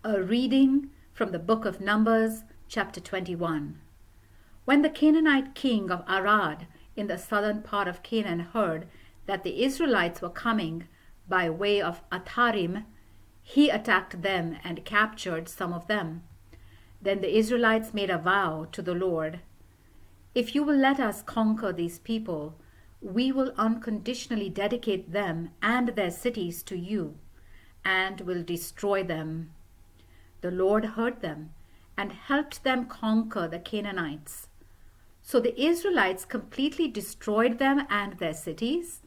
A reading from the book of Numbers, chapter 21. When the Canaanite king of Arad in the southern part of Canaan heard that the Israelites were coming by way of Atharim, he attacked them and captured some of them. Then the Israelites made a vow to the Lord, "If you will let us conquer these people, we will unconditionally dedicate them and their cities to you, and will destroy them." The Lord heard them and helped them conquer the Canaanites. So the Israelites completely destroyed them and their cities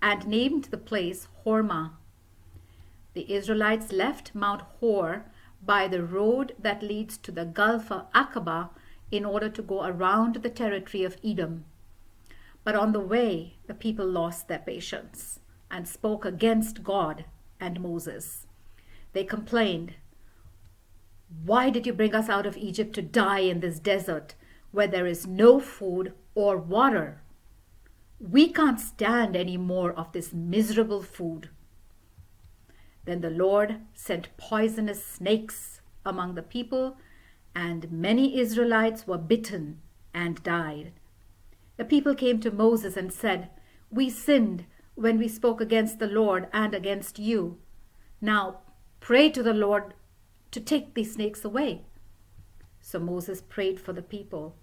and named the place Hormah. The Israelites left Mount Hor by the road that leads to the Gulf of Aqaba in order to go around the territory of Edom. But on the way, the people lost their patience and spoke against God and Moses. They complained, "Why did you bring us out of Egypt to die in this desert where there is no food or water? We can't stand any more of this miserable food." Then the Lord sent poisonous snakes among the people, and many Israelites were bitten and died. The people came to Moses and said, "We sinned when we spoke against the Lord and against you. Now pray to the Lord to take these snakes away." So Moses prayed for the people.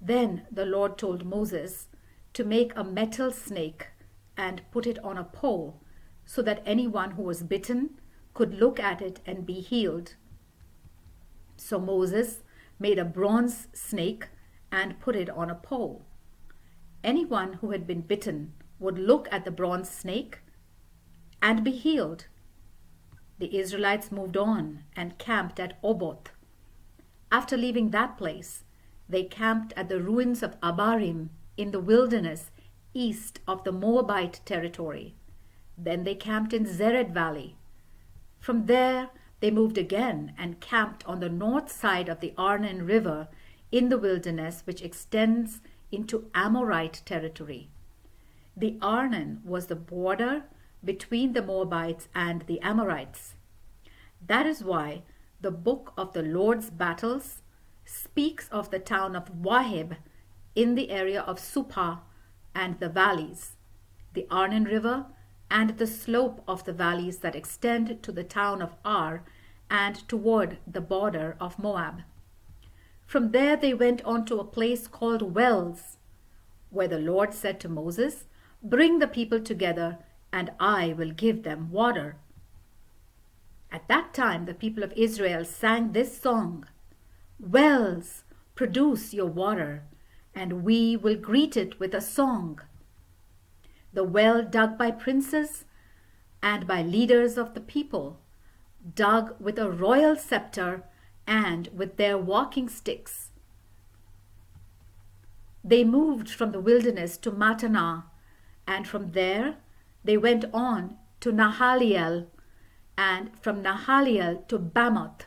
Then the Lord told Moses to make a metal snake and put it on a pole so that anyone who was bitten could look at it and be healed. So Moses made a bronze snake and put it on a pole. Anyone who had been bitten would look at the bronze snake and be healed. The Israelites moved on and camped at Oboth. After leaving that place, they camped at the ruins of Abarim in the wilderness east of the Moabite territory. Then they camped in Zered Valley. From there, they moved again and camped on the north side of the Arnon River in the wilderness, which extends into Amorite territory. The Arnon was the border between the Moabites and the Amorites. That is why the book of the Lord's battles speaks of the town of Waheb in the area of Supah and the valleys, the Arnon River, and the slope of the valleys that extend to the town of Ar and toward the border of Moab. From there they went on to a place called Wells, where the Lord said to Moses, "Bring the people together, and I will give them water." At that time the people of Israel sang this song, "Wells, produce your water, and we will greet it with a song." The well dug by princes and by leaders of the people, dug with a royal scepter and with their walking sticks. They moved from the wilderness to Mattanah, and from there they went on to Nahaliel, and from Nahaliel to Bamoth,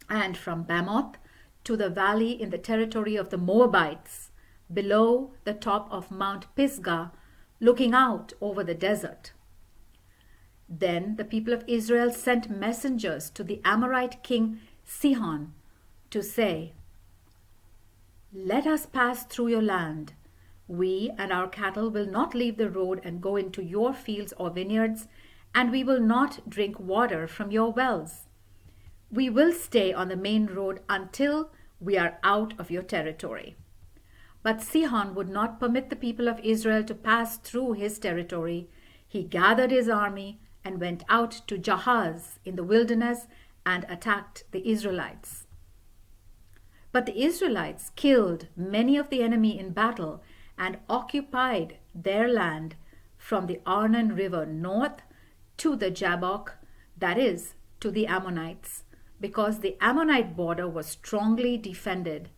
and from Bamoth to the valley in the territory of the Moabites, below the top of Mount Pisgah, looking out over the desert. Then the people of Israel sent messengers to the Amorite king Sihon to say, "Let us pass through your land. We and our cattle will not leave the road and go into your fields or vineyards, and we will not drink water from your wells. We will stay on the main road until we are out of your territory." But Sihon would not permit the people of Israel to pass through his territory. He gathered his army and went out to Jahaz in the wilderness and attacked the Israelites. But the Israelites killed many of the enemy in battle and occupied their land from the Arnon River north to the Jabbok, that is, to the Ammonites, because the Ammonite border was strongly defended.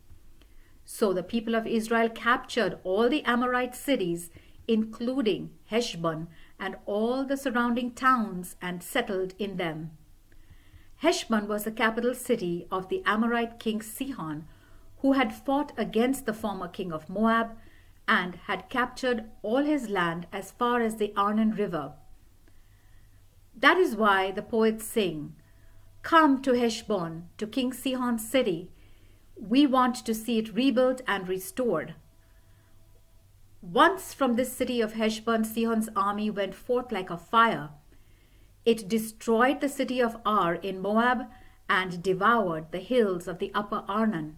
So the people of Israel captured all the Amorite cities, including Heshbon and all the surrounding towns, and settled in them. Heshbon was the capital city of the Amorite king Sihon, who had fought against the former king of Moab and had captured all his land as far as the Arnon River. That is why the poets sing, Come to Heshbon, to King Sihon's city. We want to see it rebuilt and restored. Once from this city of Heshbon, Sihon's army went forth like a fire. It destroyed the city of Ar in Moab and devoured the hills of the upper Arnon.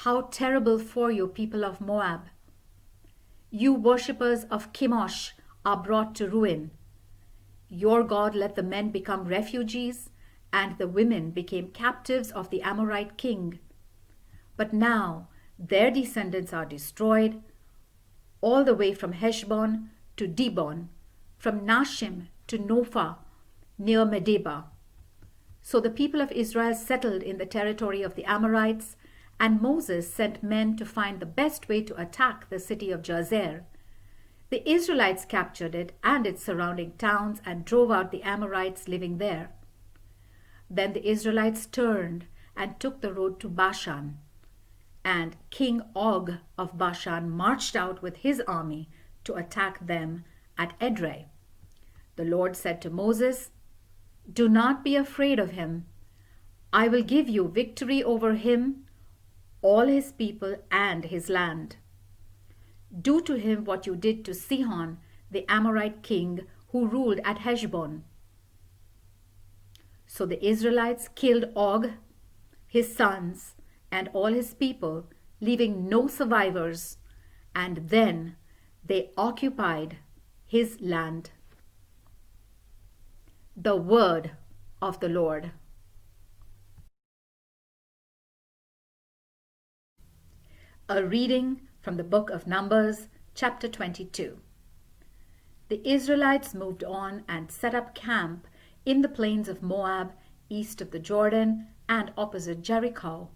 How terrible for you, people of Moab! You worshippers of Chemosh are brought to ruin. Your God let the men become refugees, and the women became captives of the Amorite king. But now their descendants are destroyed, all the way from Heshbon to Dibon, from Nashim to Nophah, near Medeba. So the people of Israel settled in the territory of the Amorites, and Moses sent men to find the best way to attack the city of Jazer. The Israelites captured it and its surrounding towns and drove out the Amorites living there. Then the Israelites turned and took the road to Bashan. And King Og of Bashan marched out with his army to attack them at Edrei. The Lord said to Moses, "Do not be afraid of him. I will give you victory over him, all his people, and his land. Do to him what you did to Sihon, the Amorite king, who ruled at Heshbon." So the Israelites killed Og, his sons, and all his people, leaving no survivors, and then they occupied his land. The word of the Lord. A reading from the book of Numbers, chapter 22. The Israelites moved on and set up camp in the plains of Moab, east of the Jordan and opposite Jericho.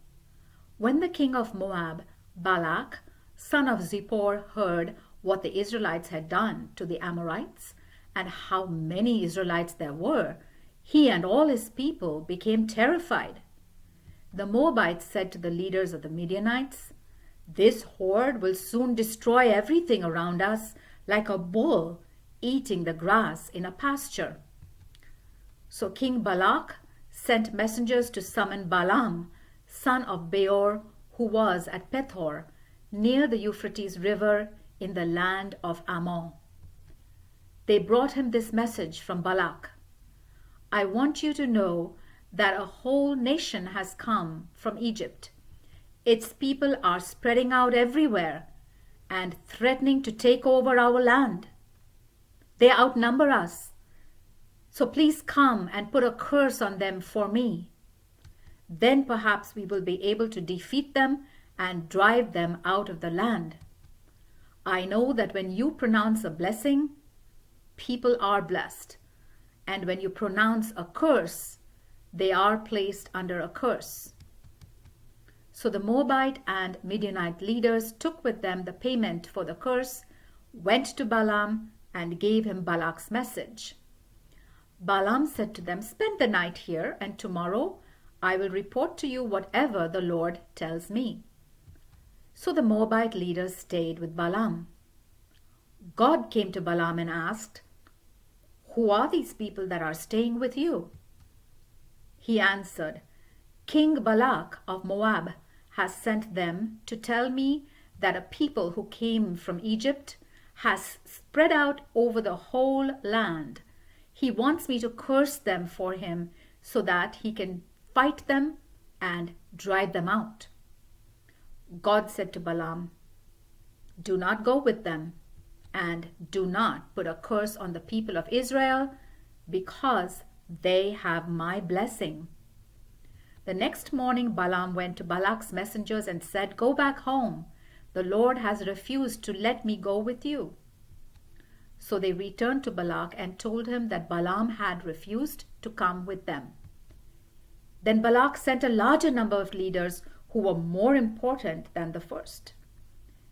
When the king of Moab, Balak, son of Zippor, heard what the Israelites had done to the Amorites and how many Israelites there were, he and all his people became terrified. The Moabites said to the leaders of the Midianites, "This horde will soon destroy everything around us like a bull eating the grass in a pasture." So King Balak sent messengers to summon Balaam, son of Beor, who was at Pethor, near the Euphrates River in the land of Ammon. They brought him this message from Balak: "I want you to know that a whole nation has come from Egypt. Its people are spreading out everywhere and threatening to take over our land. They outnumber us. So please come and put a curse on them for me. Then perhaps we will be able to defeat them and drive them out of the land. I know that when you pronounce a blessing, people are blessed, and when you pronounce a curse, they are placed under a curse." So the Moabite and Midianite leaders took with them the payment for the curse, went to Balaam, and gave him Balak's message. Balaam said to them, "Spend the night here, and tomorrow I will report to you whatever the Lord tells me." So the Moabite leaders stayed with Balaam. God came to Balaam and asked, "Who are these people that are staying with you?" He answered, "King Balak of Moab has sent them to tell me that a people who came from Egypt has spread out over the whole land. He wants me to curse them for him so that he can fight them and drive them out." God said to Balaam, "Do not go with them, and do not put a curse on the people of Israel, because they have my blessing." The next morning Balaam went to Balak's messengers and said, "Go back home. The Lord has refused to let me go with you." So they returned to Balak and told him that Balaam had refused to come with them. Then Balak sent a larger number of leaders who were more important than the first.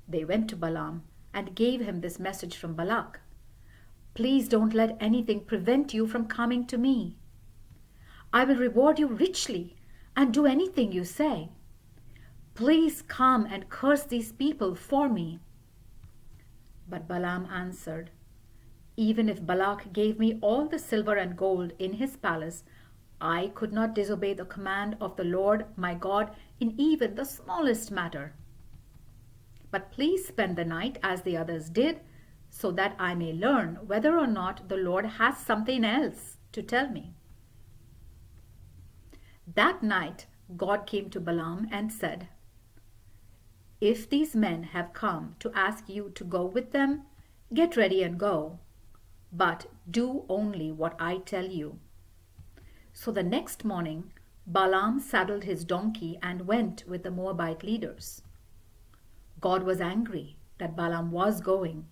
They went to Balaam and gave him this message from Balak: "Please don't let anything prevent you from coming to me. I will reward you richly and do anything you say. Please come and curse these people for me." But Balaam answered, "Even if Balak gave me all the silver and gold in his palace, I could not disobey the command of the Lord my God in even the smallest matter. But please spend the night as the others did, so that I may learn whether or not the Lord has something else to tell me." That night God came to Balaam and said, "If these men have come to ask you to go with them, get ready and go, but do only what I tell you." So the next morning Balaam saddled his donkey and went with the Moabite leaders. God was angry that Balaam was going,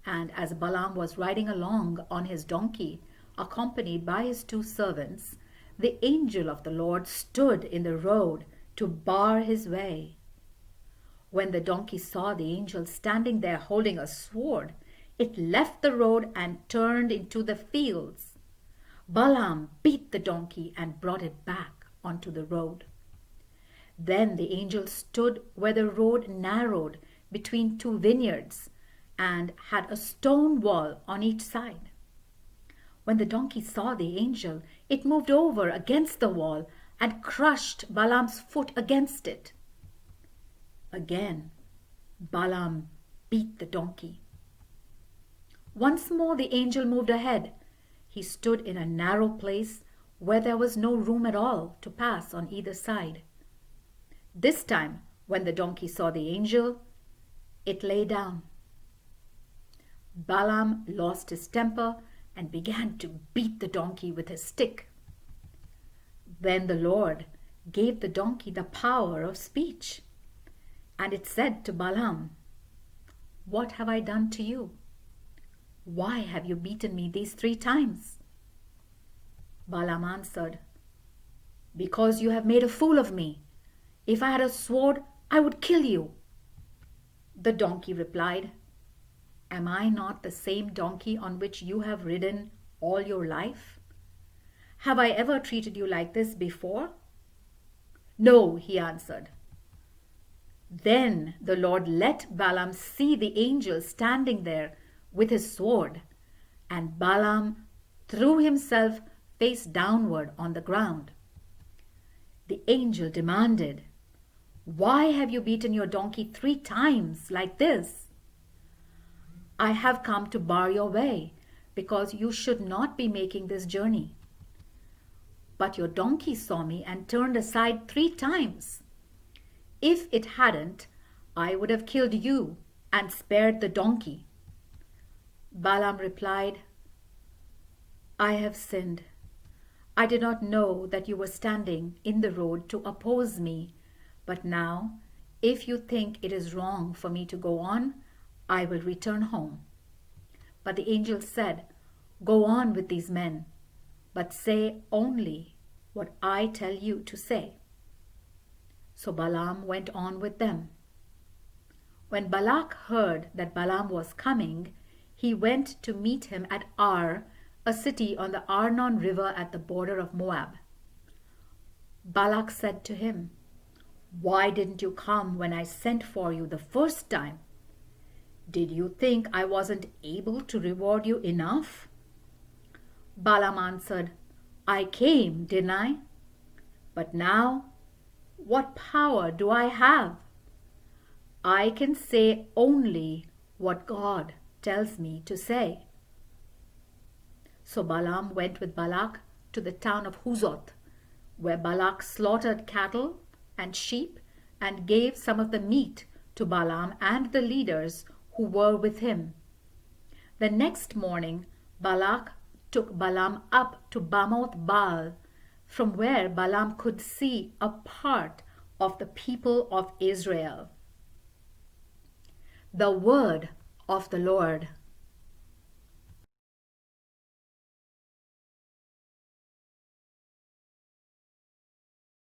and as Balaam was riding along on his donkey, accompanied by his 2 servants, the angel of the Lord stood in the road to bar his way. When the donkey saw the angel standing there holding a sword, it left the road and turned into the fields. Balaam beat the donkey and brought it back onto the road. Then the angel stood where the road narrowed between 2 vineyards and had a stone wall on each side. When the donkey saw the angel, it moved over against the wall and crushed Balaam's foot against it. Again, Balaam beat the donkey. Once more the angel moved ahead. He stood in a narrow place where there was no room at all to pass on either side. This time, when the donkey saw the angel, it lay down. Balaam lost his temper and began to beat the donkey with his stick. Then the Lord gave the donkey the power of speech, and it said to Balaam, "What have I done to you? Why have you beaten me these 3 times?" Balaam answered, "Because you have made a fool of me. If I had a sword, I would kill you." The donkey replied, "Am I not the same donkey on which you have ridden all your life? Have I ever treated you like this before?" "No," he answered. Then the Lord let Balaam see the angel standing there with his sword, and Balaam threw himself face downward on the ground. The angel demanded, "Why have you beaten your donkey 3 times like this?" "I have come to bar your way, because you should not be making this journey. But your donkey saw me and turned aside 3 times. If it hadn't, I would have killed you and spared the donkey." Balaam replied, "I have sinned. I did not know that you were standing in the road to oppose me, but now, if you think it is wrong for me to go on, I will return home." But the angel said, "Go on with these men, but say only what I tell you to say." So Balaam went on with them. When Balak heard that Balaam was coming, he went to meet him at Ar, a city on the Arnon River at the border of Moab. Balak said to him, "Why didn't you come when I sent for you the first time? Did you think I wasn't able to reward you enough?" Balaam answered, "I came, didn't I? But now, what power do I have? I can say only what God tells me to say." So Balaam went with Balak to the town of Huzoth, where Balak slaughtered cattle and sheep and gave some of the meat to Balaam and the leaders who were with him. The next morning Balak took Balaam up to Bamoth Baal, from where Balaam could see a part of the people of Israel. The word of the Lord.